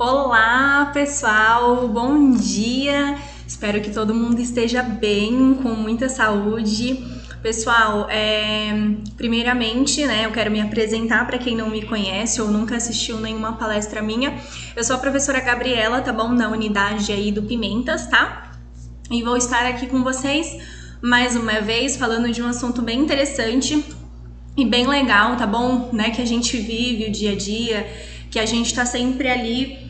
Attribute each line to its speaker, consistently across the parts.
Speaker 1: Olá, pessoal, bom dia. Espero que todo mundo esteja bem, com muita saúde. Pessoal, primeiramente, eu quero me apresentar para quem não me conhece ou nunca assistiu nenhuma palestra minha. Eu sou a professora Gabriela, tá bom? Na unidade aí do Pimentas, tá? E vou estar aqui com vocês mais uma vez falando de um assunto bem interessante e bem legal, tá bom? Que a gente vive o dia a dia, que a gente tá sempre ali,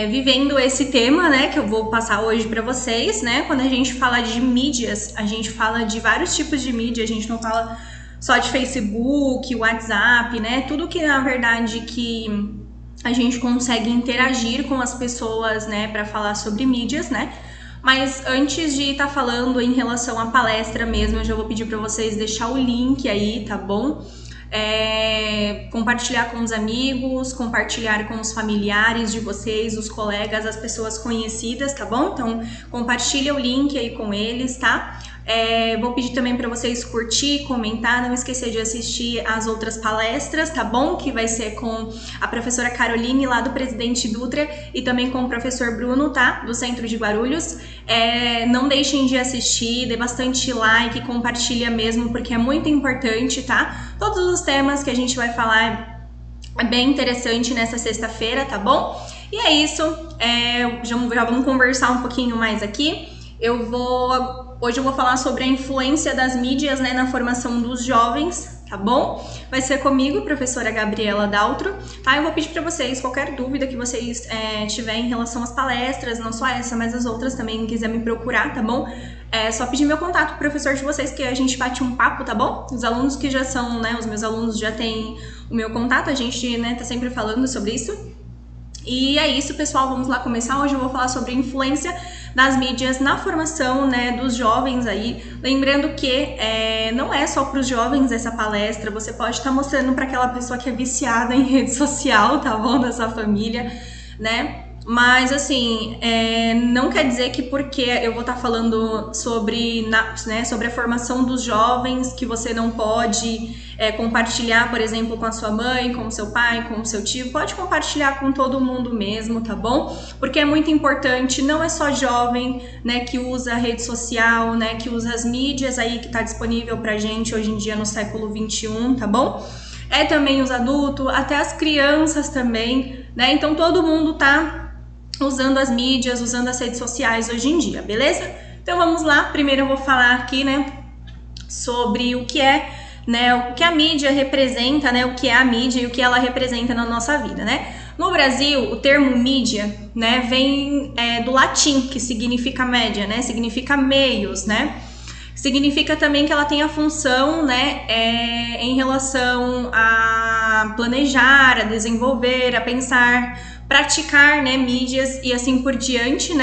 Speaker 1: vivendo esse tema, que eu vou passar hoje para vocês, Quando a gente fala de mídias, a gente fala de vários tipos de mídia, a gente não fala só de Facebook, WhatsApp, Tudo que na verdade que a gente consegue interagir com as pessoas, para falar sobre mídias, Mas antes de estar falando em relação à palestra mesmo, eu já vou pedir para vocês deixar o link aí, tá bom? Compartilhar com os amigos, compartilhar com os familiares de vocês, os colegas, as pessoas conhecidas, tá bom? Então, compartilha o link aí com eles, tá? Vou pedir também para vocês curtir, comentar, não esquecer de assistir as outras palestras, tá bom? Que vai ser com a professora Caroline, lá do Presidente Dutra, e também com o professor Bruno, tá? Do Centro de Guarulhos. Não deixem de assistir, dê bastante like, compartilha mesmo, porque é muito importante, tá? Todos os temas que a gente vai falar é bem interessante nessa sexta-feira, tá bom? E é isso, já vamos conversar um pouquinho mais aqui. Hoje eu vou falar sobre a influência das mídias, na formação dos jovens, tá bom? Vai ser comigo, professora Gabriela Daltro, tá? Eu vou pedir para vocês, qualquer dúvida que vocês tiverem em relação às palestras, não só essa, mas as outras também, quiser me procurar, tá bom? É só pedir meu contato pro professor de vocês, que a gente bate um papo, tá bom? Os alunos que já são, os meus alunos já têm o meu contato, a gente, tá sempre falando sobre isso. E é isso, pessoal, vamos lá começar. Hoje eu vou falar sobre a influência das mídias na formação, dos jovens aí. Lembrando que não é só para os jovens essa palestra, você pode estar mostrando para aquela pessoa que é viciada em rede social, tá bom? Da sua família, Mas, assim, não quer dizer que porque eu vou estar falando sobre a formação dos jovens, que você não pode compartilhar, por exemplo, com a sua mãe, com o seu pai, com o seu tio. Pode compartilhar com todo mundo mesmo, tá bom? Porque é muito importante, não é só jovem, que usa a rede social, que usa as mídias aí que tá disponível pra gente hoje em dia no século 21, tá bom? Também os adultos, até as crianças também, Então todo mundo tá usando as mídias, usando as redes sociais hoje em dia, beleza? Então vamos lá, primeiro eu vou falar aqui, sobre o que é, o que a mídia representa, o que é a mídia e o que ela representa na nossa vida, No Brasil, o termo mídia, vem do latim, que significa média, significa meios, Significa também que ela tem a função, em relação a planejar, a desenvolver, a pensar, praticar, mídias e assim por diante,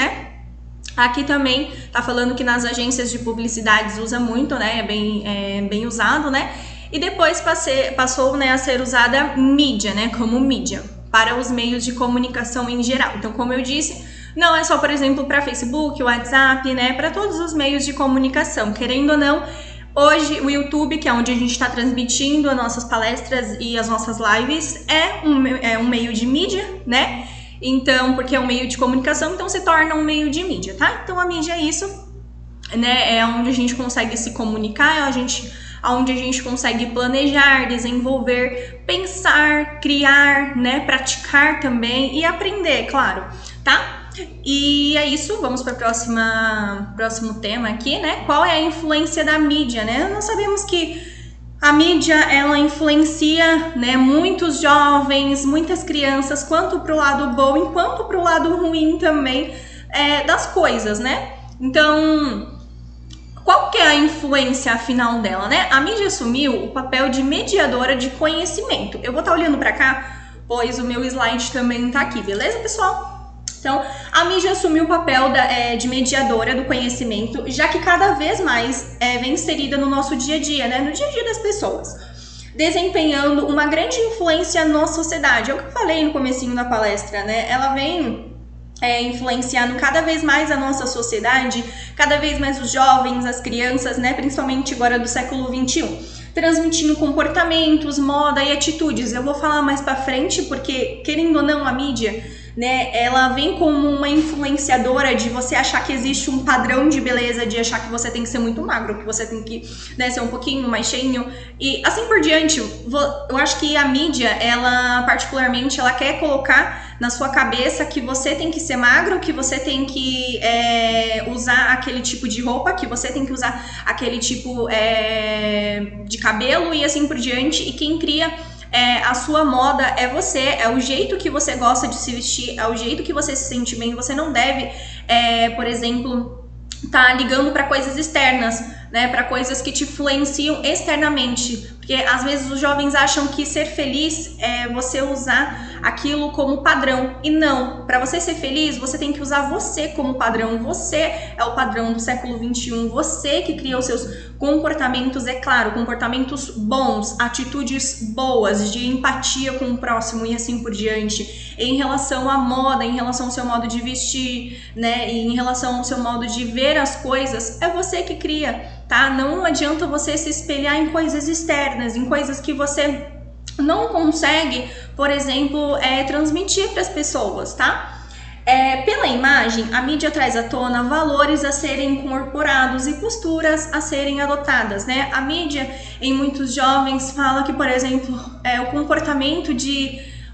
Speaker 1: Aqui também tá falando que nas agências de publicidades usa muito, é bem usado, E depois passou, a ser usada mídia, como mídia, para os meios de comunicação em geral. Então, como eu disse, não é só, por exemplo, para Facebook, WhatsApp, para todos os meios de comunicação, querendo ou não. Hoje, o YouTube, que é onde a gente está transmitindo as nossas palestras e as nossas lives, é um meio de mídia, Então, porque é um meio de comunicação, então se torna um meio de mídia, tá? Então, a mídia é isso, É onde a gente consegue se comunicar, onde a gente consegue planejar, desenvolver, pensar, criar, praticar também e aprender, claro, tá? E é isso, vamos para o próximo tema aqui, Qual é a influência da mídia, Nós sabemos que a mídia, ela influencia, muitos jovens, muitas crianças, quanto para o lado bom, enquanto para o lado ruim também das coisas, Então, qual que é a influência afinal dela, A mídia assumiu o papel de mediadora de conhecimento. Eu vou estar olhando para cá, pois o meu slide também tá aqui, beleza, pessoal? Então, a mídia assumiu o papel de mediadora do conhecimento, já que cada vez mais vem inserida no nosso dia a dia, no dia a dia das pessoas, desempenhando uma grande influência na sociedade. É o que eu falei no comecinho da palestra, Ela vem influenciando cada vez mais a nossa sociedade, cada vez mais os jovens, as crianças, principalmente agora do século 21, transmitindo comportamentos, moda e atitudes. Eu vou falar mais pra frente, porque, querendo ou não, a mídia né? Ela vem como uma influenciadora de você achar que existe um padrão de beleza, de achar que você tem que ser muito magro, que você tem que, né, ser um pouquinho mais cheinho e assim por diante. Eu acho que a mídia, ela particularmente, ela quer colocar na sua cabeça que você tem que ser magro, que você tem que usar aquele tipo de roupa, que você tem que usar aquele tipo de cabelo e assim por diante. E quem cria a sua moda é você, é o jeito que você gosta de se vestir, é o jeito que você se sente bem. Você não deve, por exemplo, tá ligando para coisas externas, né, para coisas que te influenciam externamente, porque às vezes os jovens acham que ser feliz é você usar aquilo como padrão, e não, para você ser feliz, você tem que usar você como padrão. Você é o padrão do século 21, você que cria os seus comportamentos, é claro, comportamentos bons, atitudes boas, de empatia com o próximo e assim por diante, em relação à moda, em relação ao seu modo de vestir, né, e em relação ao seu modo de ver as coisas, é você que cria, tá? Não adianta você se espelhar em coisas externas, em coisas que você não consegue, por exemplo, transmitir para as pessoas, tá? Pela imagem, a mídia traz à tona valores a serem incorporados e posturas a serem adotadas, né? A mídia, em muitos jovens, fala que, por exemplo,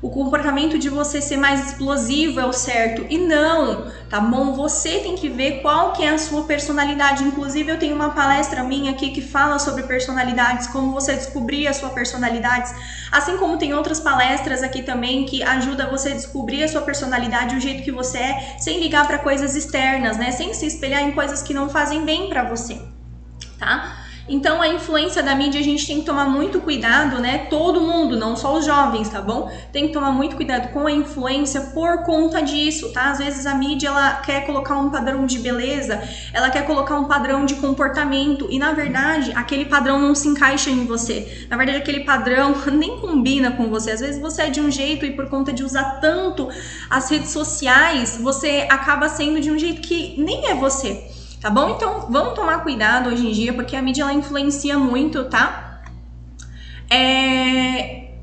Speaker 1: o comportamento de você ser mais explosivo é o certo, e não, tá bom? Você tem que ver qual que é a sua personalidade. Inclusive, eu tenho uma palestra minha aqui que fala sobre personalidades, como você descobrir a sua personalidade, assim como tem outras palestras aqui também que ajudam você a descobrir a sua personalidade, o jeito que você é, sem ligar para coisas externas, né? Sem se espelhar em coisas que não fazem bem para você, tá? Então, a influência da mídia, a gente tem que tomar muito cuidado, né? Todo mundo, não só os jovens, tá bom? Tem que tomar muito cuidado com a influência por conta disso, tá? Às vezes a mídia, ela quer colocar um padrão de beleza, ela quer colocar um padrão de comportamento e, na verdade, aquele padrão não se encaixa em você. Na verdade, aquele padrão nem combina com você. Às vezes você é de um jeito e por conta de usar tanto as redes sociais, você acaba sendo de um jeito que nem é você. Tá bom? Então, vamos tomar cuidado hoje em dia, porque a mídia, ela influencia muito, tá?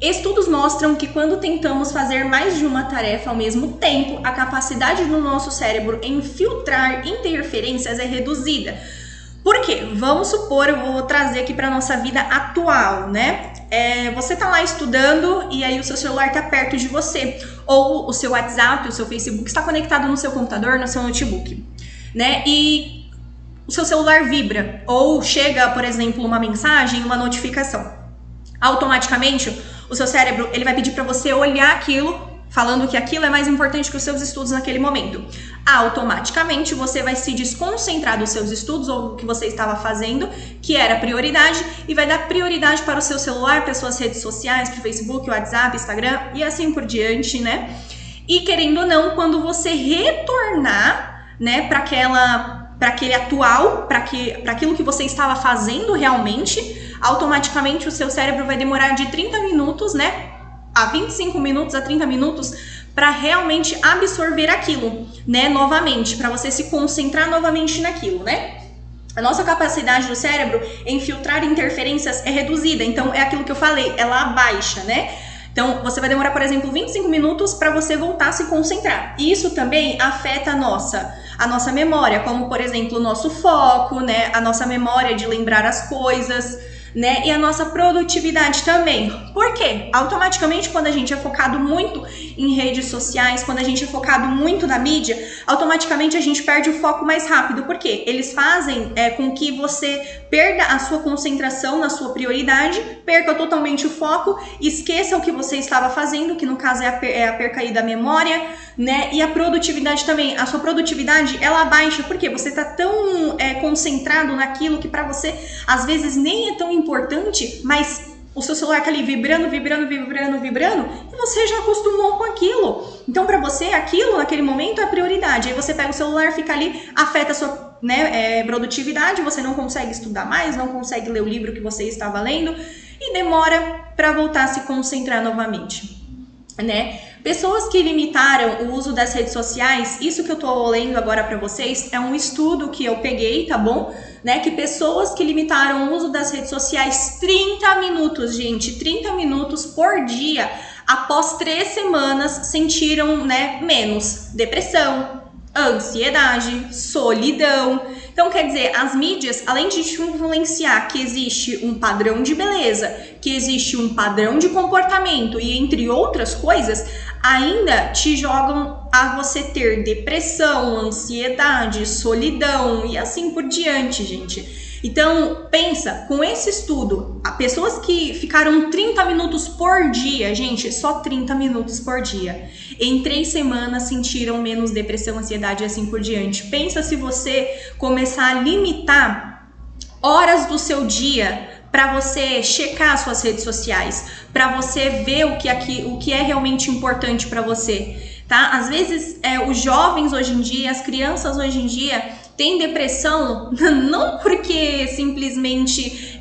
Speaker 1: Estudos mostram que quando tentamos fazer mais de uma tarefa ao mesmo tempo, a capacidade do nosso cérebro em filtrar interferências é reduzida. Por quê? Vamos supor, eu vou trazer aqui para nossa vida atual, né? Você tá lá estudando e aí o seu celular tá perto de você, ou o seu WhatsApp, o seu Facebook está conectado no seu computador, no seu notebook, né? E o seu celular vibra ou chega, por exemplo, uma mensagem, uma notificação. Automaticamente, o seu cérebro, ele vai pedir para você olhar aquilo, falando que aquilo é mais importante que os seus estudos naquele momento. Automaticamente, você vai se desconcentrar dos seus estudos ou do que você estava fazendo, que era prioridade, e vai dar prioridade para o seu celular, para as suas redes sociais, para o Facebook, WhatsApp, Instagram e assim por diante, né? E querendo ou não, quando você retornar, né, para aquele atual, para aquilo que você estava fazendo realmente, automaticamente o seu cérebro vai demorar de 30 minutos, né, a 25 minutos, a 30 minutos, para realmente absorver aquilo, né, novamente, para você se concentrar novamente naquilo, né. A nossa capacidade do cérebro em filtrar interferências é reduzida, então é aquilo que eu falei, ela abaixa, né. Então, você vai demorar, por exemplo, 25 minutos para você voltar a se concentrar. E isso também afeta a nossa memória, como, por exemplo, o nosso foco, né? A nossa memória de lembrar as coisas, né? E a nossa produtividade também. Por quê? Automaticamente, quando a gente é focado muito em redes sociais, quando a gente é focado muito na mídia, automaticamente a gente perde o foco mais rápido. Por quê? Eles fazem com que você perda a sua concentração na sua prioridade, perca totalmente o foco, esqueça o que você estava fazendo, que no caso é a perca aí da memória, né? E a produtividade também. A sua produtividade, ela baixa, porque você está tão concentrado naquilo que para você, às vezes, nem é tão importante, mas o seu celular tá ali vibrando, e você já acostumou com aquilo. Então, para você, aquilo naquele momento é prioridade. Aí você pega o celular, fica ali, afeta a sua produtividade, você não consegue estudar mais, não consegue ler o livro que você estava lendo e demora para voltar a se concentrar novamente, né? Pessoas que limitaram o uso das redes sociais, isso que eu tô lendo agora para vocês é um estudo que eu peguei, tá bom? Né? Que pessoas que limitaram o uso das redes sociais 30 minutos, gente, 30 minutos por dia, após 3 semanas sentiram, né, menos depressão, ansiedade, solidão. Então, quer dizer, as mídias, além de te influenciar que existe um padrão de beleza, que existe um padrão de comportamento e entre outras coisas, ainda te jogam a você ter depressão, ansiedade, solidão e assim por diante, gente. Então, pensa, com esse estudo, pessoas que ficaram 30 minutos por dia, gente, só 30 minutos por dia, em 3 semanas sentiram menos depressão, ansiedade e assim por diante. Pensa se você começar a limitar horas do seu dia para você checar suas redes sociais, para você ver o que é realmente importante para você, tá? Às vezes, os jovens hoje em dia, as crianças hoje em dia, tem depressão não porque simplesmente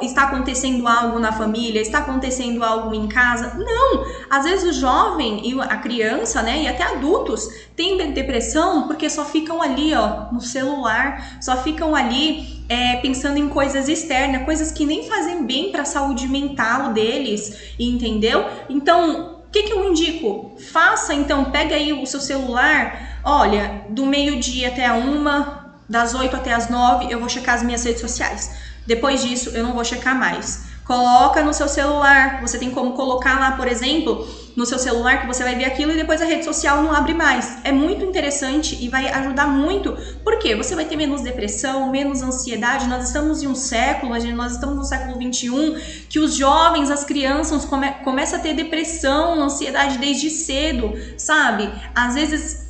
Speaker 1: está acontecendo algo na família, está acontecendo algo em casa. Não, às vezes o jovem e a criança, né, e até adultos têm depressão porque só ficam ali, ó, no celular, só ficam ali pensando em coisas externas, coisas que nem fazem bem para a saúde mental deles, entendeu? Então, o que eu indico? Faça, então, pega aí o seu celular, olha, do meio-dia até a 1, das 8 até as 9, eu vou checar as minhas redes sociais. Depois disso, eu não vou checar mais. Coloca no seu celular, você tem como colocar lá, por exemplo, no seu celular que você vai ver aquilo e depois a rede social não abre mais. É muito interessante e vai ajudar muito, porque você vai ter menos depressão, menos ansiedade. Nós estamos em um século, nós estamos no século 21, que os jovens, as crianças começam a ter depressão, ansiedade desde cedo, sabe? Às vezes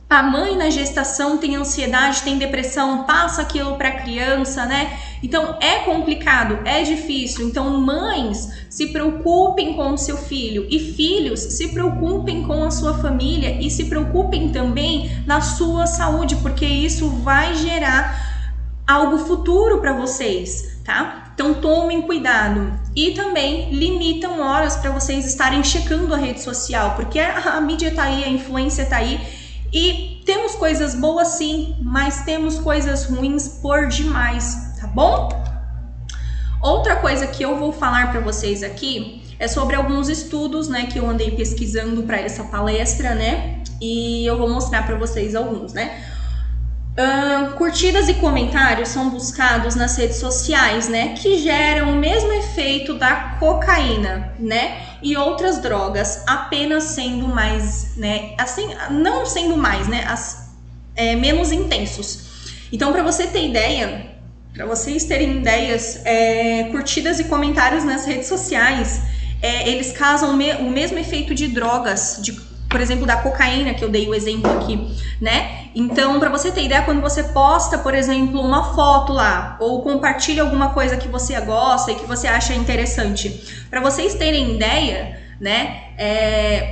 Speaker 1: a mãe na gestação tem ansiedade, tem depressão, passa aquilo para a criança, né? Então é complicado, é difícil. Então mães, se preocupem com o seu filho e filhos, se preocupem com a sua família e se preocupem também na sua saúde, porque isso vai gerar algo futuro para vocês, tá? Então tomem cuidado e também limitam horas para vocês estarem checando a rede social, porque a mídia tá aí, a influência tá aí. E temos coisas boas sim, mas temos coisas ruins por demais, tá bom? Outra coisa que eu vou falar para vocês aqui é sobre alguns estudos, né, que eu andei pesquisando para essa palestra, né? E eu vou mostrar para vocês alguns, né? Curtidas e comentários são buscados nas redes sociais, né, que geram o mesmo efeito da cocaína, né, e outras drogas, apenas sendo mais, né, assim, não sendo mais, né, menos intensos. Então, para você ter ideia, para vocês terem ideias, curtidas e comentários nas redes sociais, eles causam o mesmo efeito de drogas, por exemplo, da cocaína, que eu dei o exemplo aqui, né? Então, para você ter ideia, quando você posta, por exemplo, uma foto lá, ou compartilha alguma coisa que você gosta e que você acha interessante, para vocês terem ideia, né?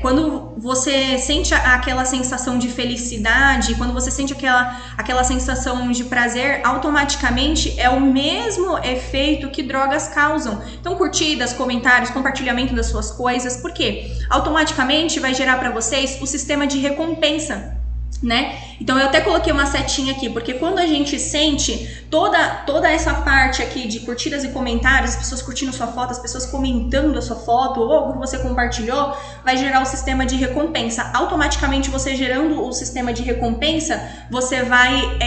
Speaker 1: Quando você sente aquela sensação de felicidade, quando você sente aquela sensação de prazer, automaticamente é o mesmo efeito que drogas causam. Então, curtidas, comentários, compartilhamento das suas coisas, por quê? Automaticamente vai gerar para vocês o sistema de recompensa, né? Então eu até coloquei uma setinha aqui, porque quando a gente sente toda essa parte aqui de curtidas e comentários, as pessoas curtindo sua foto, as pessoas comentando a sua foto ou algo que você compartilhou, vai gerar o sistema de recompensa. Automaticamente você gerando o sistema de recompensa, você vai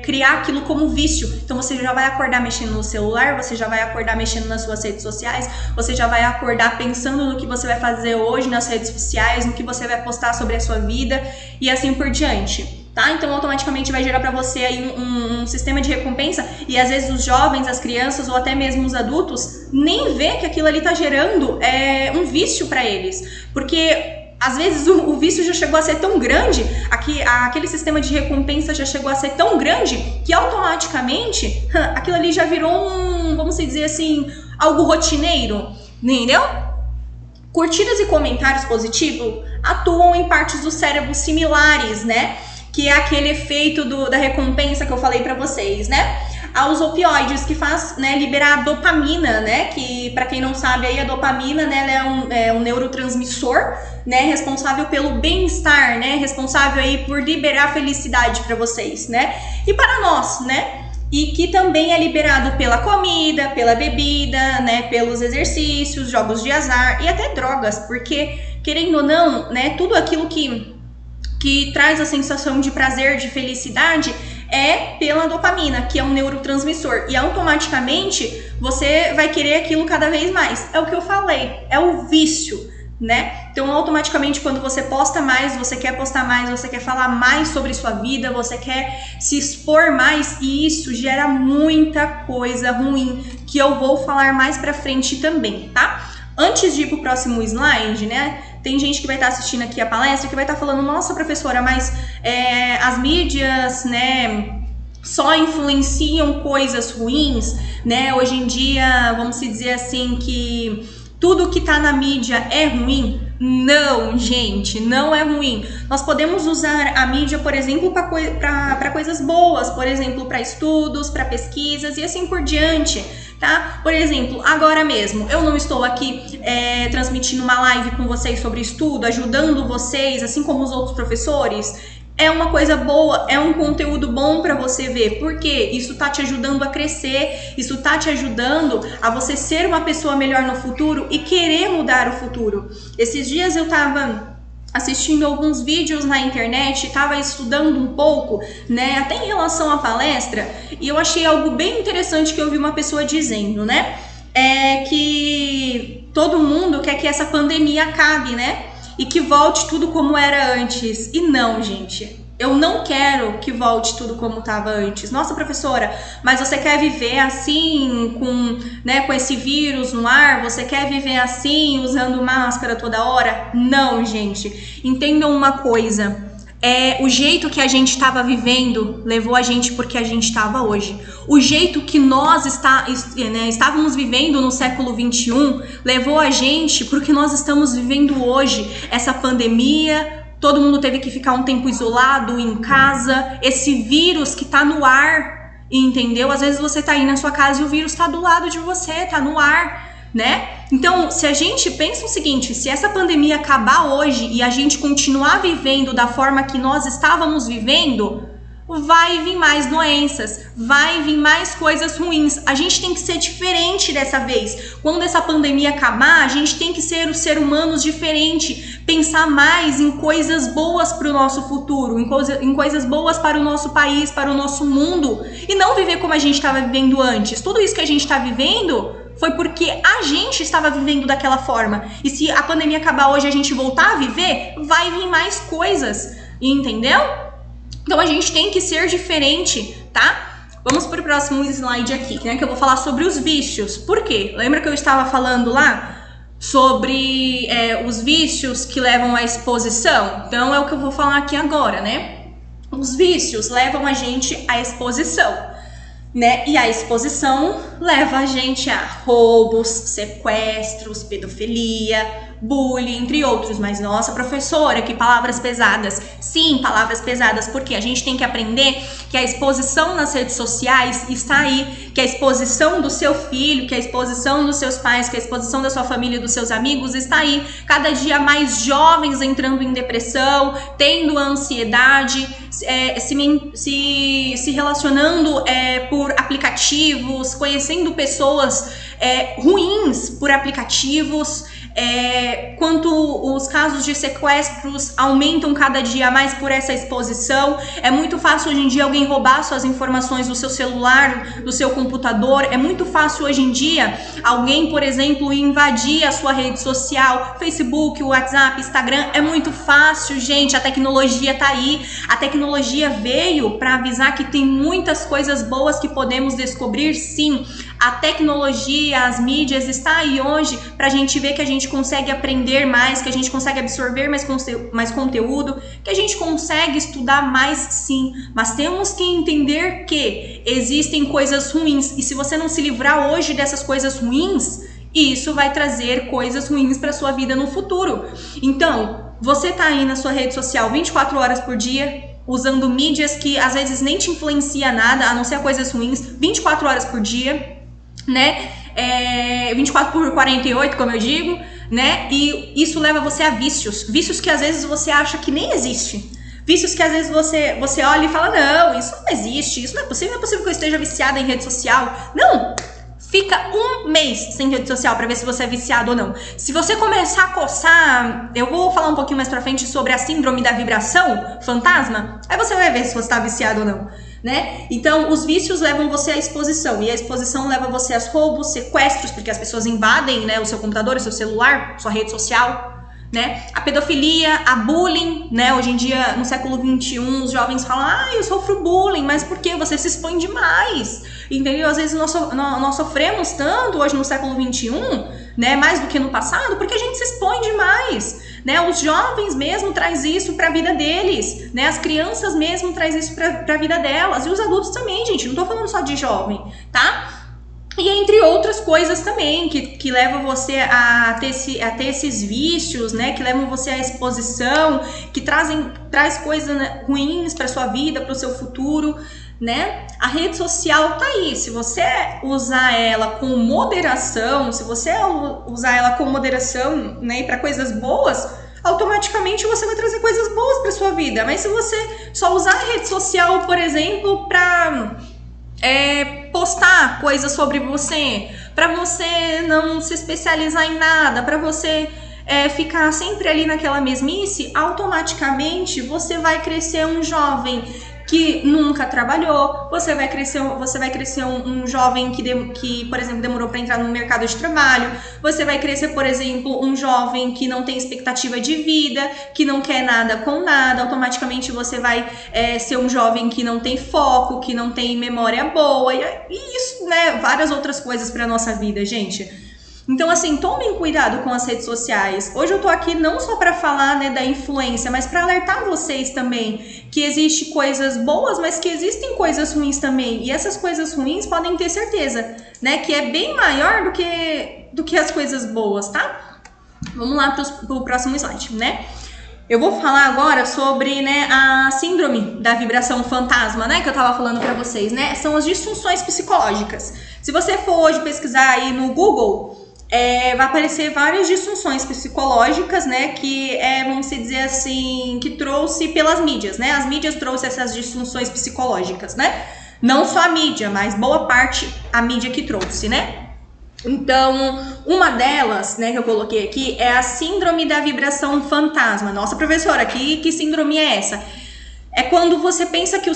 Speaker 1: criar aquilo como vício. Então você já vai acordar mexendo no celular, você já vai acordar mexendo nas suas redes sociais, você já vai acordar pensando no que você vai fazer hoje nas redes sociais, no que você vai postar sobre a sua vida e assim por diante. Tá? Então automaticamente vai gerar para você aí um sistema de recompensa, e às vezes os jovens, as crianças ou até mesmo os adultos nem vê que aquilo ali tá gerando um vício para eles, porque às vezes o vício já chegou a ser tão grande, aquele sistema de recompensa já chegou a ser tão grande que automaticamente aquilo ali já virou vamos dizer assim, algo rotineiro, entendeu? Curtidas e comentários positivos atuam em partes do cérebro similares, né? Que é aquele efeito da recompensa que eu falei pra vocês, né? Aos opioides, que faz, né, liberar a dopamina, né? Que, pra quem não sabe, aí a dopamina, né, ela é um neurotransmissor, né? Responsável pelo bem-estar, né? Responsável aí por liberar felicidade pra vocês, né? E para nós, né? e que também é liberado pela comida, pela bebida, né, pelos exercícios, jogos de azar e até drogas, porque, querendo ou não, né, tudo aquilo que traz a sensação de prazer, de felicidade, é pela dopamina, que é um neurotransmissor, e automaticamente você vai querer aquilo cada vez mais. É o que eu falei, é o vício, né? Então, automaticamente, quando você posta mais, você quer postar mais, você quer falar mais sobre sua vida, você quer se expor mais, e isso gera muita coisa ruim, que eu vou falar mais pra frente também, tá? Antes de ir pro próximo slide, né? Tem gente que vai estar assistindo aqui a palestra que vai estar falando, nossa, professora, mas as mídias, né, só influenciam coisas ruins, né? Hoje em dia, vamos dizer assim, que tudo que tá na mídia é ruim? Não, gente, não é ruim. Nós podemos usar a mídia, por exemplo, para coisas boas, por exemplo, para estudos, para pesquisas e assim por diante, tá? Por exemplo, agora mesmo, eu não estou aqui transmitindo uma live com vocês sobre estudo, ajudando vocês, assim como os outros professores. É uma coisa boa, é um conteúdo bom para você ver, porque isso tá te ajudando a crescer, isso tá te ajudando a você ser uma pessoa melhor no futuro e querer mudar o futuro. Esses dias eu tava assistindo alguns vídeos na internet, tava estudando um pouco, né, até em relação à palestra, e eu achei algo bem interessante que eu vi uma pessoa dizendo, né, que todo mundo quer que essa pandemia acabe, né, e que volte tudo como era antes. E não, gente, eu não quero que volte tudo como estava antes. Nossa, professora, mas você quer viver assim, com esse vírus no ar? Você quer viver assim, usando máscara toda hora? Não, gente. Entendam uma coisa. O jeito que a gente estava vivendo levou a gente porque a gente estava hoje. O jeito que nós estávamos vivendo no século XXI levou a gente porque nós estamos vivendo hoje. Essa pandemia, todo mundo teve que ficar um tempo isolado em casa, esse vírus que tá no ar, entendeu? Às vezes você tá aí na sua casa e o vírus tá do lado de você, tá no ar, né? Então, se a gente pensa o seguinte, se essa pandemia acabar hoje e a gente continuar vivendo da forma que nós estávamos vivendo, vai vir mais doenças, vai vir mais coisas ruins. A gente tem que ser diferente dessa vez. Quando essa pandemia acabar, a gente tem que ser os seres humanos diferente, pensar mais em coisas boas para o nosso futuro, em coisas boas para o nosso país, para o nosso mundo, e não viver como a gente estava vivendo antes. Tudo isso que a gente está vivendo foi porque a gente estava vivendo daquela forma. E se a pandemia acabar hoje e a gente voltar a viver, vai vir mais coisas, entendeu? Então a gente tem que ser diferente, tá? Vamos para o próximo slide aqui, né? Que eu vou falar sobre os vícios. Por quê? Lembra que eu estava falando lá sobre os vícios que levam à exposição? Então é o que eu vou falar aqui agora, né? Os vícios levam a gente à exposição, né? E a exposição leva a gente a roubos, sequestros, pedofilia, bullying, entre outros. Mas nossa, professora, que palavras pesadas. Sim, palavras pesadas, porque a gente tem que aprender que a exposição nas redes sociais está aí, que a exposição do seu filho, que a exposição dos seus pais, que a exposição da sua família e dos seus amigos está aí. Cada dia mais jovens entrando em depressão, tendo ansiedade, se relacionando por aplicativos, conhecendo pessoas ruins por aplicativos. Quanto os casos de sequestros aumentam cada dia mais por essa exposição. É muito fácil hoje em dia alguém roubar suas informações do seu celular, do seu computador. É muito fácil hoje em dia alguém, por exemplo, invadir a sua rede social, Facebook, WhatsApp, Instagram. É muito fácil, gente. A tecnologia tá aí. A tecnologia veio para avisar que tem muitas coisas boas que podemos descobrir, sim. A tecnologia, as mídias está aí hoje para a gente ver que a gente consegue aprender mais, que a gente consegue absorver mais conteúdo, que a gente consegue estudar mais, sim. Mas temos que entender que existem coisas ruins, e se você não se livrar hoje dessas coisas ruins, isso vai trazer coisas ruins para sua vida no futuro. Então, você tá aí na sua rede social 24 horas por dia, usando mídias que às vezes nem te influencia nada, a não ser coisas ruins, 24 horas por dia, né? 24 por 48, como eu digo, né? E isso leva você a vícios que às vezes você acha que nem existe. Vícios que às vezes você olha e fala, não, isso não existe, isso não é possível que eu esteja viciada em rede social. Não! Fica um mês sem rede social pra ver se você é viciado ou não. Se você começar a coçar, eu vou falar um pouquinho mais pra frente sobre a síndrome da vibração fantasma, aí você vai ver se você tá viciado ou não, né? Então, os vícios levam você à exposição, e a exposição leva você a roubos, sequestros, porque as pessoas invadem, né, o seu computador, o seu celular, sua rede social, né? A pedofilia, a bullying, né? Hoje em dia, no século XXI, os jovens falam, eu sofro bullying, mas por quê? Você se expõe demais, entendeu? Às vezes nós sofremos tanto hoje no século XXI, né? Mais do que no passado, porque a gente se expõe demais, né? Os jovens mesmo traz isso pra vida deles, né? As crianças mesmo traz isso pra vida delas, e os adultos também, gente, não tô falando só de jovem, tá? E entre outras coisas também, que levam você a ter esses vícios, né? Que levam você à exposição, que traz coisas, né, ruins para sua vida, para o seu futuro, né? A rede social tá aí. Se você usar ela com moderação, né, e para coisas boas, automaticamente você vai trazer coisas boas para sua vida. Mas se você só usar a rede social, por exemplo, para postar coisas sobre você, para você não se especializar em nada, para você ficar sempre ali naquela mesmice, automaticamente você vai crescer um jovem que nunca trabalhou, você vai crescer um jovem que, por exemplo, demorou para entrar no mercado de trabalho, você vai crescer, por exemplo, um jovem que não tem expectativa de vida, que não quer nada com nada, automaticamente você vai ser um jovem que não tem foco, que não tem memória boa, e isso, né, várias outras coisas para nossa vida, gente. Então, assim, tomem cuidado com as redes sociais. Hoje eu tô aqui não só para falar, né, da influência, mas para alertar vocês também que existem coisas boas, mas que existem coisas ruins também. E essas coisas ruins podem ter certeza, né, que é bem maior do que as coisas boas, tá? Vamos lá pro próximo slide, né? Eu vou falar agora sobre, né, a síndrome da vibração fantasma, né, que eu tava falando para vocês, né? São as disfunções psicológicas. Se você for hoje pesquisar aí no Google, vai aparecer várias disfunções psicológicas, né, que vamos dizer assim, que trouxe pelas mídias, né, as mídias trouxeram essas disfunções psicológicas, né, não só a mídia, mas boa parte a mídia que trouxe, né. Então, uma delas, né, que eu coloquei aqui é a síndrome da vibração fantasma. Nossa, professora, que síndrome é essa? É quando você pensa que o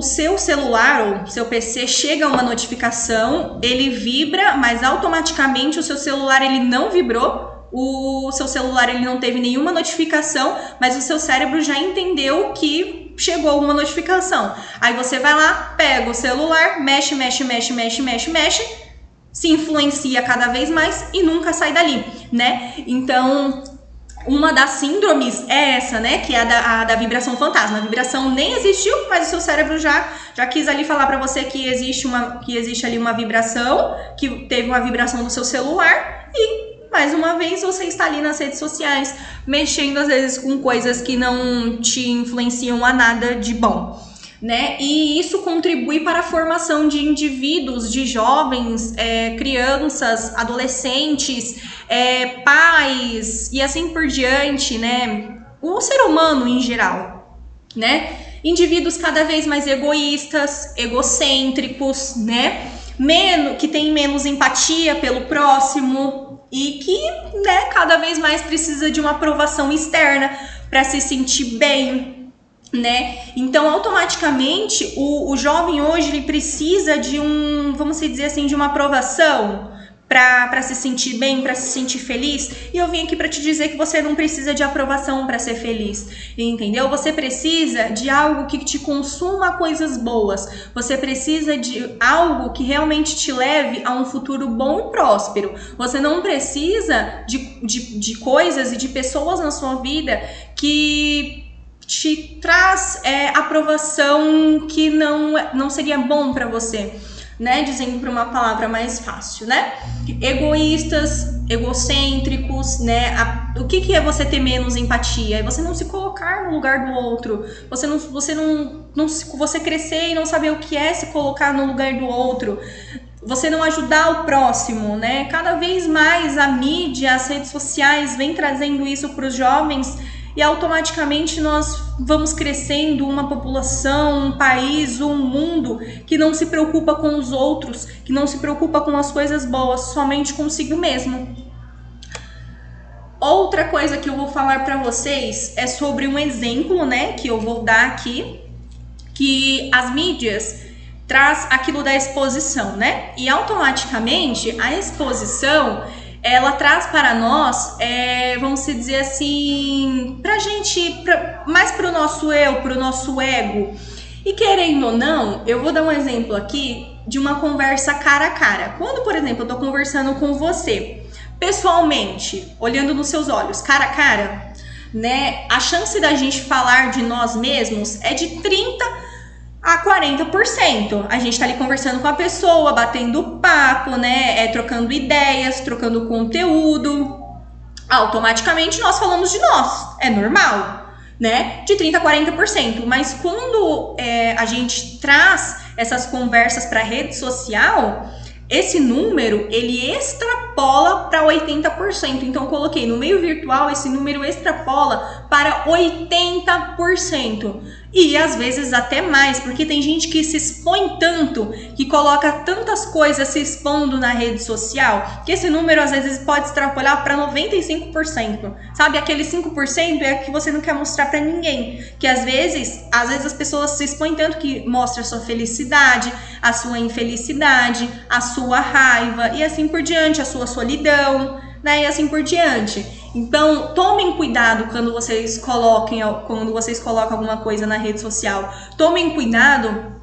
Speaker 1: seu celular ou seu PC chega a uma notificação, ele vibra, mas automaticamente o seu celular ele não vibrou, o seu celular ele não teve nenhuma notificação, mas o seu cérebro já entendeu que chegou alguma notificação. Aí você vai lá, pega o celular, mexe, se influencia cada vez mais e nunca sai dali, né? Então, uma das síndromes é essa, né? Que é a da vibração fantasma. A vibração nem existiu, mas o seu cérebro já quis ali falar pra você que existe ali uma vibração, que teve uma vibração do seu celular e, mais uma vez, você está ali nas redes sociais, mexendo às vezes com coisas que não te influenciam a nada de bom, né? E isso contribui para a formação de indivíduos, de jovens, crianças, adolescentes, pais e assim por diante, né? O ser humano em geral, né? Indivíduos cada vez mais egoístas, egocêntricos, né? Que tem menos empatia pelo próximo e que, né, cada vez mais precisa de uma aprovação externa para se sentir bem, né? Então, automaticamente, o jovem hoje ele precisa de vamos dizer assim, de uma aprovação para se sentir bem, para se sentir feliz. E eu vim aqui para te dizer que você não precisa de aprovação para ser feliz, entendeu? Você precisa de algo que te consuma coisas boas. Você precisa de algo que realmente te leve a um futuro bom e próspero. Você não precisa de coisas e de pessoas na sua vida que te traz aprovação que não seria bom para você, né? Dizendo para uma palavra mais fácil, né? Egoístas, egocêntricos, né? O que é você ter menos empatia? É você não se colocar no lugar do outro. Você crescer e não saber o que é se colocar no lugar do outro. Você não ajudar o próximo, né? Cada vez mais a mídia, as redes sociais vem trazendo isso para os jovens. e automaticamente nós vamos crescendo uma população, um país, um mundo que não se preocupa com os outros, que não se preocupa com as coisas boas, somente consigo mesmo. Outra coisa que eu vou falar para vocês é sobre um exemplo, né, que eu vou dar aqui, que as mídias traz aquilo da exposição, né? E automaticamente a exposição, ela traz para nós, vamos dizer assim, pra gente, mais pro nosso eu, pro nosso ego. E querendo ou não, eu vou dar um exemplo aqui de uma conversa cara a cara. Quando, por exemplo, eu tô conversando com você, pessoalmente, olhando nos seus olhos, cara a cara, né? A chance da gente falar de nós mesmos é de 30 a 40%. A gente tá ali conversando com a pessoa, batendo papo, né? Trocando ideias, trocando conteúdo. Automaticamente nós falamos de nós. É normal, né? De 30 a 40%. Mas quando a gente traz essas conversas para rede social, esse número, ele extrapola para 80%. Então, eu coloquei no meio virtual, esse número extrapola para 80%. E às vezes até mais, porque tem gente que se expõe tanto, que coloca tantas coisas se expondo na rede social, que esse número às vezes pode extrapolar para 95%. Sabe, aquele 5% é que você não quer mostrar para ninguém. Que às vezes as pessoas se expõem tanto que mostra a sua felicidade, a sua infelicidade, a sua raiva e assim por diante, a sua solidão, né? E assim por diante. Então, tomem cuidado quando vocês colocam alguma coisa na rede social. Tomem cuidado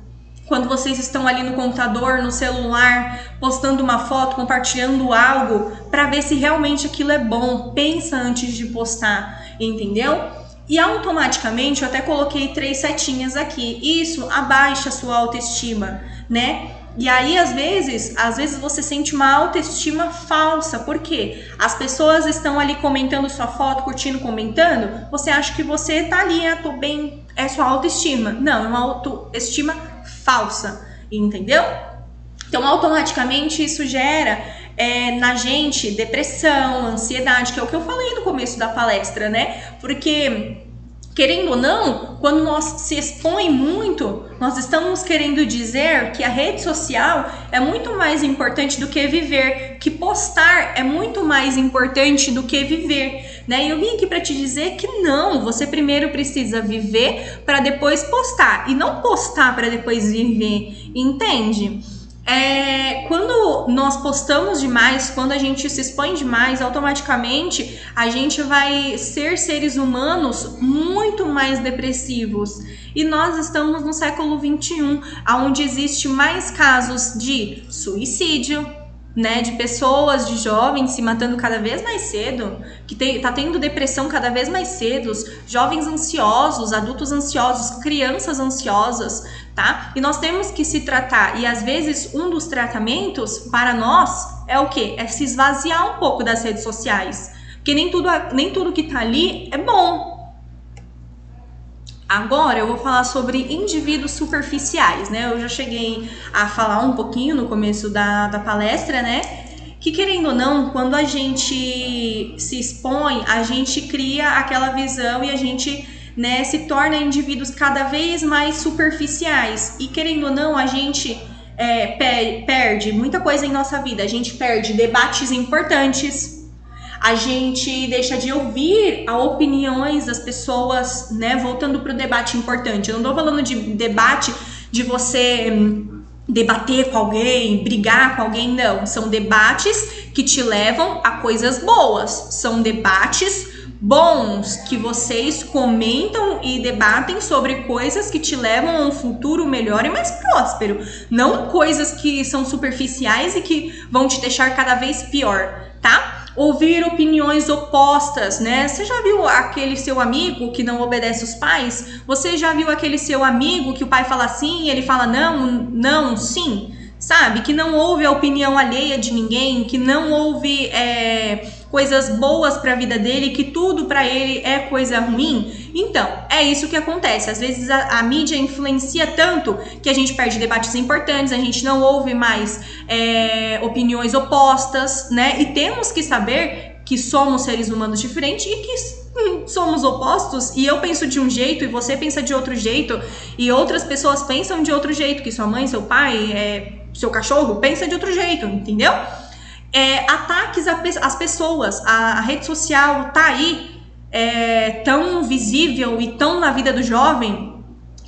Speaker 1: quando vocês estão ali no computador, no celular, postando uma foto, compartilhando algo, para ver se realmente aquilo é bom. Pensa antes de postar, entendeu? E automaticamente eu até coloquei 3 setinhas aqui. Isso abaixa a sua autoestima, né? E aí, às vezes você sente uma autoestima falsa. Por quê? As pessoas estão ali comentando sua foto, curtindo, comentando. Você acha que você tá ali, tô bem, é sua autoestima. Não, é uma autoestima falsa, entendeu? Então, automaticamente, isso gera na gente depressão, ansiedade, que é o que eu falei no começo da palestra, né? Porque, querendo ou não, quando nós se expõe muito, nós estamos querendo dizer que a rede social é muito mais importante do que viver, que postar é muito mais importante do que viver, né? E eu vim aqui para te dizer que não, você primeiro precisa viver para depois postar, e não postar para depois viver, entende? Quando nós postamos demais, quando a gente se expõe demais, automaticamente a gente vai ser seres humanos muito mais depressivos. E nós estamos no século XXI, onde existe mais casos de suicídio, né, de pessoas, de jovens se matando cada vez mais cedo, que tá tendo depressão cada vez mais cedo, jovens ansiosos, adultos ansiosos, crianças ansiosas, tá? E nós temos que se tratar, e às vezes um dos tratamentos para nós é o quê? É se esvaziar um pouco das redes sociais, porque nem tudo que tá ali é bom. Agora eu vou falar sobre indivíduos superficiais, né? Eu já cheguei a falar um pouquinho no começo da palestra, né? Que querendo ou não, quando a gente se expõe, a gente cria aquela visão e a gente, né, se torna indivíduos cada vez mais superficiais. E querendo ou não, a gente perde muita coisa em nossa vida. A gente perde debates importantes. A gente deixa de ouvir as opiniões das pessoas, né? Voltando para o debate importante. Eu não estou falando de debate de você debater com alguém, brigar com alguém, não. São debates que te levam a coisas boas. São debates bons que vocês comentam e debatem sobre coisas que te levam a um futuro melhor e mais próspero. Não coisas que são superficiais e que vão te deixar cada vez pior, tá? Ouvir opiniões opostas, né? Você já viu aquele seu amigo que não obedece os pais? Você já viu aquele seu amigo que o pai fala sim e ele fala não, sim? Sabe? Que não ouve a opinião alheia de ninguém, que não ouve coisas boas para a vida dele, que tudo para ele é coisa ruim. Então, é isso que acontece. Às vezes a mídia influencia tanto que a gente perde debates importantes, a gente não ouve mais opiniões opostas, né? E temos que saber que somos seres humanos diferentes e que somos opostos e eu penso de um jeito e você pensa de outro jeito e outras pessoas pensam de outro jeito, que sua mãe, seu pai, seu cachorro pensa de outro jeito, entendeu? Ataques às pessoas, a rede social tá aí, tão visível e tão na vida do jovem,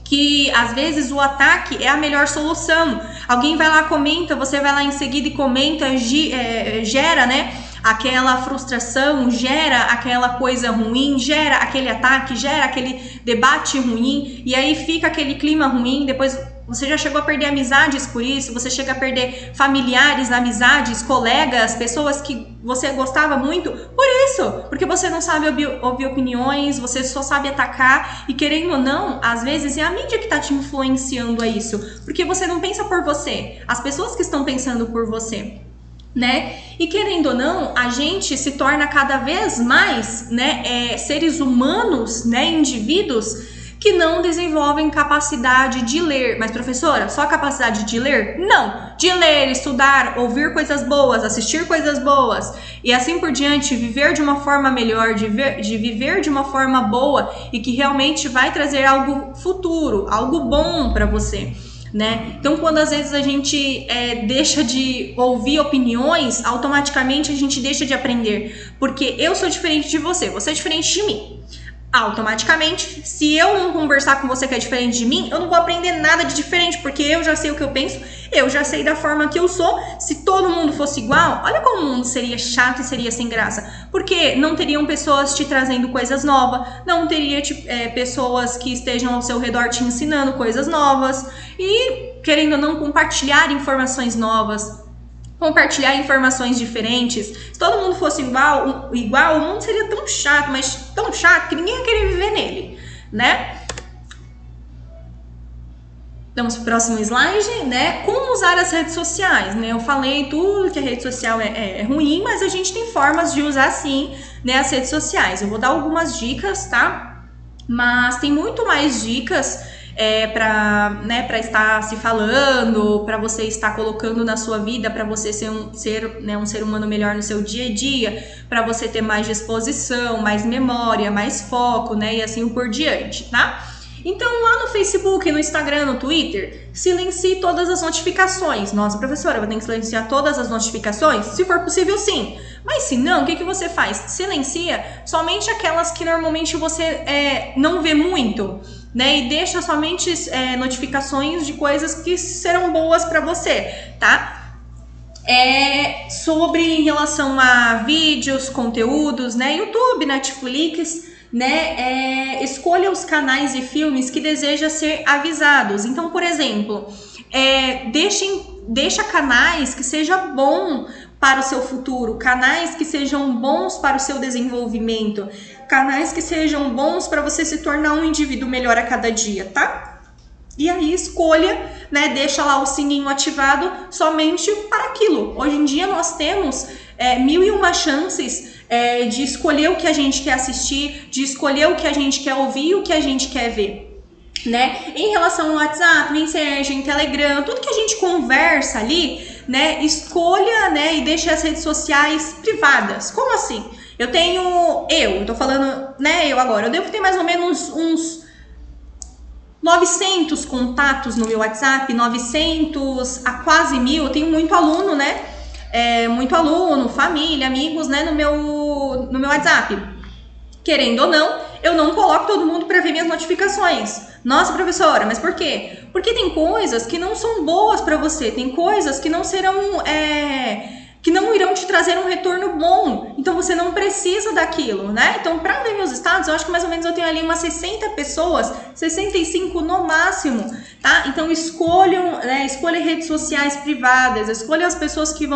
Speaker 1: que às vezes o ataque é a melhor solução. Alguém vai lá, comenta, você vai lá em seguida e comenta, gera, né, aquela frustração, gera aquela coisa ruim, gera aquele ataque, gera aquele debate ruim, e aí fica aquele clima ruim. Depois você já chegou a perder amizades por isso, você chega a perder familiares, amizades, colegas, pessoas que você gostava muito por isso, porque você não sabe ouvir opiniões, você só sabe atacar, e querendo ou não, às vezes é a mídia que tá te influenciando a isso, porque você não pensa por você, as pessoas que estão pensando por você, né? E querendo ou não, a gente se torna cada vez mais, né, seres humanos, né, indivíduos que não desenvolvem capacidade de ler. Mas, professora, só a capacidade de ler? Não! De ler, estudar, ouvir coisas boas, assistir coisas boas e assim por diante, viver de uma forma melhor, de viver de uma forma boa e que realmente vai trazer algo futuro, algo bom para você, né? Então, quando às vezes a gente deixa de ouvir opiniões, automaticamente a gente deixa de aprender, porque eu sou diferente de você, você é diferente de mim. Automaticamente, se eu não conversar com você que é diferente de mim, eu não vou aprender nada de diferente, porque eu já sei o que eu penso, eu já sei da forma que eu sou. Se todo mundo fosse igual, olha como o mundo seria chato e seria sem graça, porque não teriam pessoas te trazendo coisas novas, não teria pessoas que estejam ao seu redor te ensinando coisas novas e, querendo ou não, compartilhar informações novas, compartilhar informações diferentes. Se todo mundo fosse igual, o mundo seria tão chato, mas tão chato que ninguém ia querer viver nele, né? Vamos para o próximo slide, né? Como usar as redes sociais, né? Eu falei tudo que a rede social é ruim, mas a gente tem formas de usar sim, né, as redes sociais. Eu vou dar algumas dicas, tá? Mas tem muito mais dicas para estar se falando, para você estar colocando na sua vida, para você ser um ser humano melhor no seu dia a dia, para você ter mais disposição, mais memória, mais foco, né, e assim por diante, tá? Então, lá no Facebook, no Instagram, no Twitter, silencie todas as notificações. Nossa, professora, eu vou ter que silenciar todas as notificações? Se for possível, sim. Mas se não, o que você faz? Silencia somente aquelas que normalmente você não vê muito, né? E deixa somente notificações de coisas que serão boas para você, tá? Sobre em relação a vídeos, conteúdos, né? YouTube, Netflix, né? Escolha os canais e filmes que deseja ser avisados. Então, por exemplo, deixa canais que sejam bom para o seu futuro, canais que sejam bons para o seu desenvolvimento, canais que sejam bons para você se tornar um indivíduo melhor a cada dia, tá? E aí escolha, né, deixa lá o sininho ativado somente para aquilo. Hoje em dia nós temos 1001 chances de escolher o que a gente quer assistir, de escolher o que a gente quer ouvir e o que a gente quer ver, né? Em relação ao WhatsApp, Messenger, Telegram, tudo que a gente conversa ali, né, escolha, né, e deixe as redes sociais privadas. Como assim? Eu tô falando, né, eu agora, eu devo ter mais ou menos uns 900 contatos no meu WhatsApp, 900 a quase 1000, eu tenho muito aluno, né, muito aluno, família, amigos, né, no meu WhatsApp. Querendo ou não, eu não coloco todo mundo para ver minhas notificações. Nossa, professora, mas por quê? Porque tem coisas que não são boas para você, tem coisas que não serão, que não irão te trazer um retorno bom. Então você não precisa daquilo, né? Então, para ver meus status, eu acho que mais ou menos eu tenho ali umas 60 pessoas, 65 no máximo, tá? Então escolha redes sociais privadas, escolha as pessoas que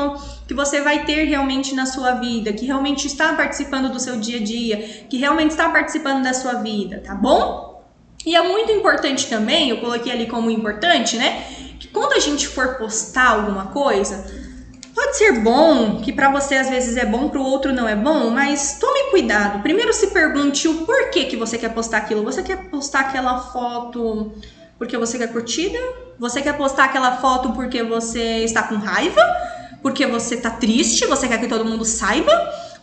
Speaker 1: você vai ter realmente na sua vida, que realmente está participando do seu dia a dia, que realmente está participando da sua vida, tá bom? E é muito importante também, eu coloquei ali como importante, né? Que quando a gente for postar alguma coisa, pode ser bom, que para você às vezes é bom, para o outro não é bom, mas tome cuidado. Primeiro se pergunte o porquê que você quer postar aquilo. Você quer postar aquela foto porque você quer curtida? Você quer postar aquela foto porque você está com raiva? Porque você está triste? Você quer que todo mundo saiba?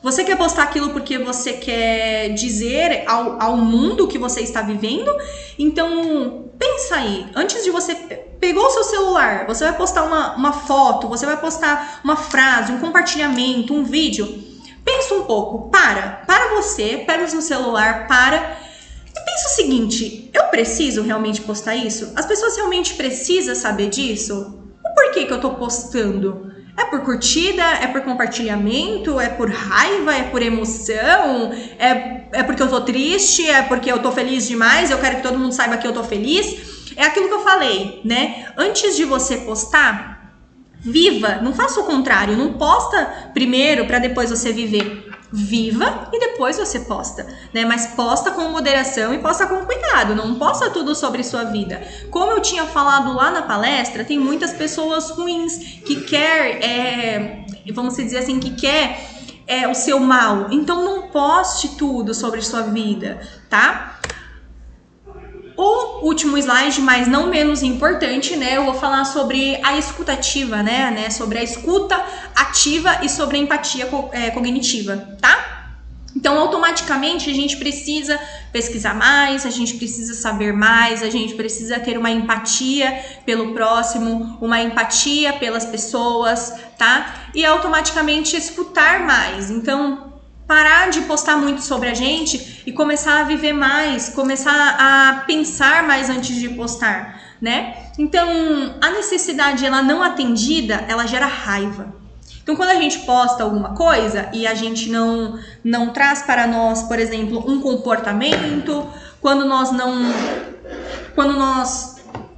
Speaker 1: Você quer postar aquilo porque você quer dizer ao mundo que você está vivendo? Então, pensa aí. Antes de você... Pegou o seu celular, você vai postar uma foto, você vai postar uma frase, um compartilhamento, um vídeo. Pensa um pouco. Para você, pega o seu celular, e pensa o seguinte, eu preciso realmente postar isso? As pessoas realmente precisam saber disso? O porquê que eu tô postando? É por curtida? É por compartilhamento? É por raiva? É por emoção? É porque eu tô triste? É porque eu tô feliz demais? Eu quero que todo mundo saiba que eu tô feliz? É aquilo que eu falei, né? Antes de você postar, viva. Não faça o contrário. Não posta primeiro para depois você viver. Viva e depois você posta, né? Mas posta com moderação e posta com cuidado, não posta tudo sobre sua vida. Como eu tinha falado lá na palestra, tem muitas pessoas ruins que vamos dizer assim, que quer o seu mal. Então não poste tudo sobre sua vida, tá? O último slide, mas não menos importante, né? Eu vou falar sobre a escuta ativa, né? Sobre a escuta ativa e sobre a empatia cognitiva, tá? Então, automaticamente, a gente precisa pesquisar mais, a gente precisa saber mais, a gente precisa ter uma empatia pelo próximo, uma empatia pelas pessoas, tá? E automaticamente escutar mais. Então, parar de postar muito sobre a gente e começar a viver mais, começar a pensar mais antes de postar, né? Então, a necessidade ela não atendida, ela gera raiva. Então, quando a gente posta alguma coisa e a gente não traz para nós, por exemplo, um comportamento, quando nós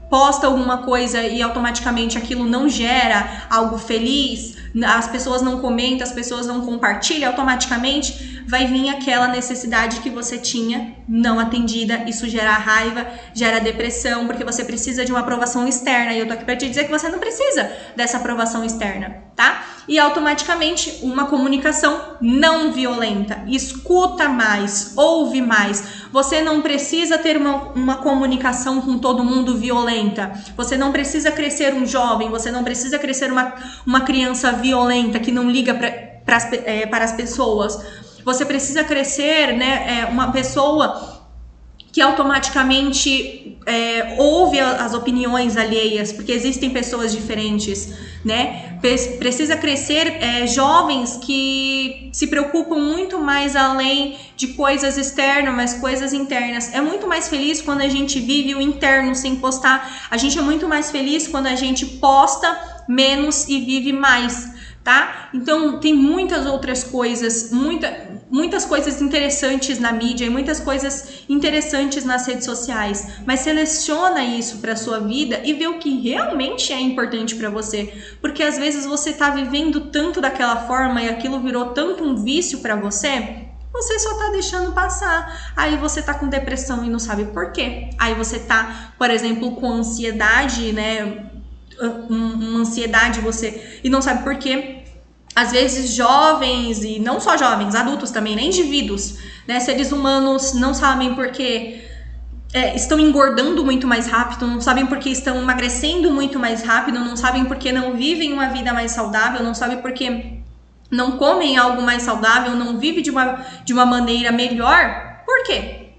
Speaker 1: posta alguma coisa e automaticamente aquilo não gera algo feliz, as pessoas não comentam, as pessoas não compartilham, automaticamente vai vir aquela necessidade que você tinha não atendida. Isso gera raiva, gera depressão, porque você precisa de uma aprovação externa. E eu tô aqui para te dizer que você não precisa dessa aprovação externa, tá? E automaticamente uma comunicação não violenta. Escuta mais, ouve mais. Você não precisa ter uma comunicação com todo mundo violenta. Você não precisa crescer um jovem, você não precisa crescer uma criança violenta que não liga para as pessoas. Você precisa crescer, né, uma pessoa que automaticamente ouve as opiniões alheias, porque existem pessoas diferentes, né? Precisa crescer jovens que se preocupam muito mais além de coisas externas, mas coisas internas. É muito mais feliz quando a gente vive o interno sem postar. A gente é muito mais feliz quando a gente posta menos e vive mais, tá? Então tem muitas outras coisas, muitas coisas interessantes na mídia e muitas coisas interessantes nas redes sociais, mas seleciona isso para sua vida e vê o que realmente é importante para você, porque às vezes você tá vivendo tanto daquela forma e aquilo virou tanto um vício para você só tá deixando passar. Aí você tá com depressão e não sabe por quê. Aí você tá, por exemplo, com ansiedade, né? Uma ansiedade e não sabe por quê. Às vezes jovens, e não só jovens, adultos também, né? Indivíduos, né? Seres humanos não sabem por quê estão engordando muito mais rápido, não sabem por que estão emagrecendo muito mais rápido, não sabem por que não vivem uma vida mais saudável, não sabem por que não comem algo mais saudável, não vivem de uma maneira melhor. Por quê?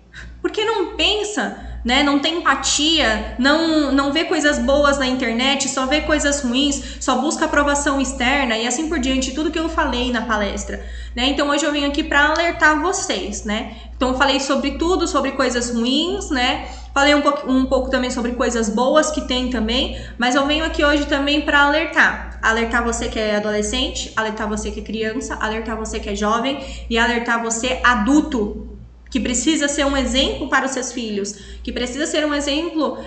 Speaker 1: Porque não pensa, né? Não tem empatia, não vê coisas boas na internet, só vê coisas ruins, só busca aprovação externa e assim por diante, tudo que eu falei na palestra, né? Então hoje eu venho aqui para alertar vocês, né? Então eu falei sobre tudo, sobre coisas ruins, né? Falei um pouco também sobre coisas boas que tem também, mas eu venho aqui hoje também para alertar você que é adolescente, alertar você que é criança, alertar você que é jovem e alertar você adulto, que precisa ser um exemplo para os seus filhos, que precisa ser um exemplo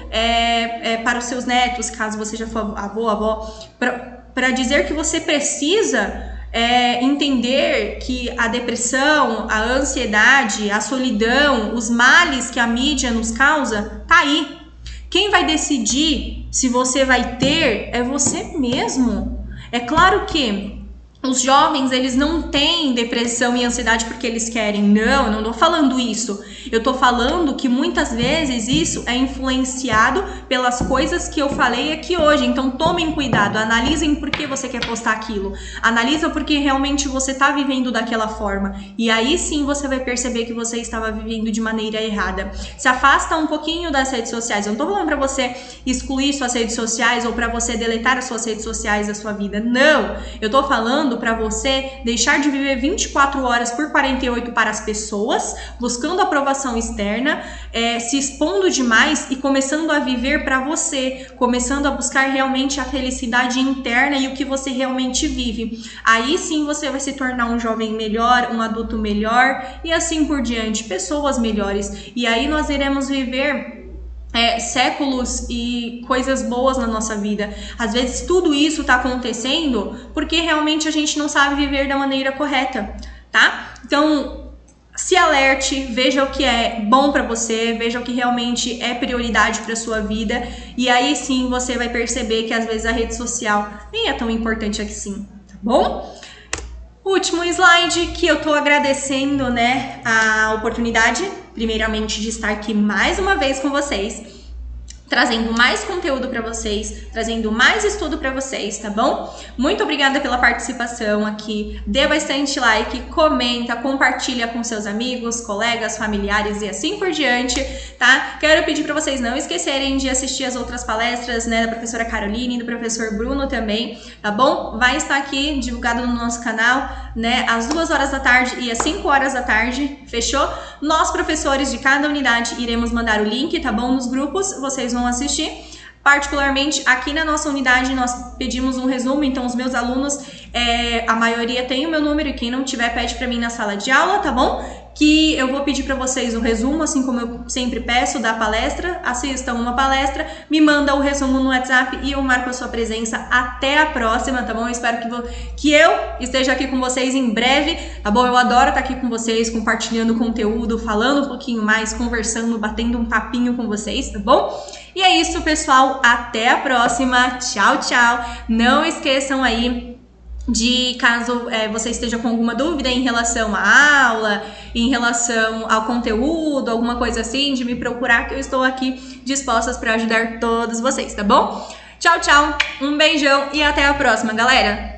Speaker 1: para os seus netos, caso você já for avó, para dizer que você precisa entender que a depressão, a ansiedade, a solidão, os males que a mídia nos causa, tá aí. Quem vai decidir se você vai ter é você mesmo. É claro que os jovens, eles não têm depressão e ansiedade porque eles querem. Não, eu não tô falando isso. Eu tô falando que muitas vezes isso é influenciado pelas coisas que eu falei aqui hoje. Então tomem cuidado, analisem por que você quer postar aquilo. Analisa porque realmente você tá vivendo daquela forma. E aí sim você vai perceber que você estava vivendo de maneira errada. Se afasta um pouquinho das redes sociais. Eu não tô falando pra você excluir suas redes sociais ou pra você deletar as suas redes sociais da sua vida. Não! Eu tô falando para você deixar de viver 24 horas por 48 para as pessoas, buscando aprovação externa, se expondo demais e começando a viver para você, começando a buscar realmente a felicidade interna e o que você realmente vive. Aí sim você vai se tornar um jovem melhor, um adulto melhor e assim por diante, pessoas melhores. E aí nós iremos viver séculos e coisas boas na nossa vida. Às vezes tudo isso está acontecendo porque realmente a gente não sabe viver da maneira correta, tá? Então, se alerte, veja o que é bom para você, veja o que realmente é prioridade para sua vida e aí sim você vai perceber que às vezes a rede social nem é tão importante assim, tá bom? Último slide, que eu tô agradecendo, né, a oportunidade, primeiramente, de estar aqui mais uma vez com vocês, trazendo mais conteúdo para vocês, trazendo mais estudo para vocês, tá bom? Muito obrigada pela participação aqui, dê bastante like, comenta, compartilha com seus amigos, colegas, familiares e assim por diante, tá? Quero pedir para vocês não esquecerem de assistir as outras palestras, né, da professora Caroline e do professor Bruno também, tá bom? Vai estar aqui divulgado no nosso canal, né, às 2 horas da tarde e às 5 horas da tarde, fechou? Nós, professores de cada unidade, iremos mandar o link, tá bom? Nos grupos, vocês vão assistir. Particularmente, aqui na nossa unidade, nós pedimos um resumo, então os meus alunos, a maioria tem o meu número e quem não tiver, pede para mim na sala de aula, tá bom? Que eu vou pedir para vocês o resumo, assim como eu sempre peço, da palestra, assistam uma palestra, me manda o resumo no WhatsApp e eu marco a sua presença. Até a próxima, tá bom? Eu espero que eu esteja aqui com vocês em breve, tá bom? Eu adoro estar aqui com vocês, compartilhando conteúdo, falando um pouquinho mais, conversando, batendo um papinho com vocês, tá bom? E é isso, pessoal. Até a próxima. Tchau, tchau. Não esqueçam aí de, caso você esteja com alguma dúvida em relação à aula, em relação ao conteúdo, alguma coisa assim, de me procurar, que eu estou aqui disposta para ajudar todos vocês, tá bom? Tchau, tchau, um beijão e até a próxima, galera!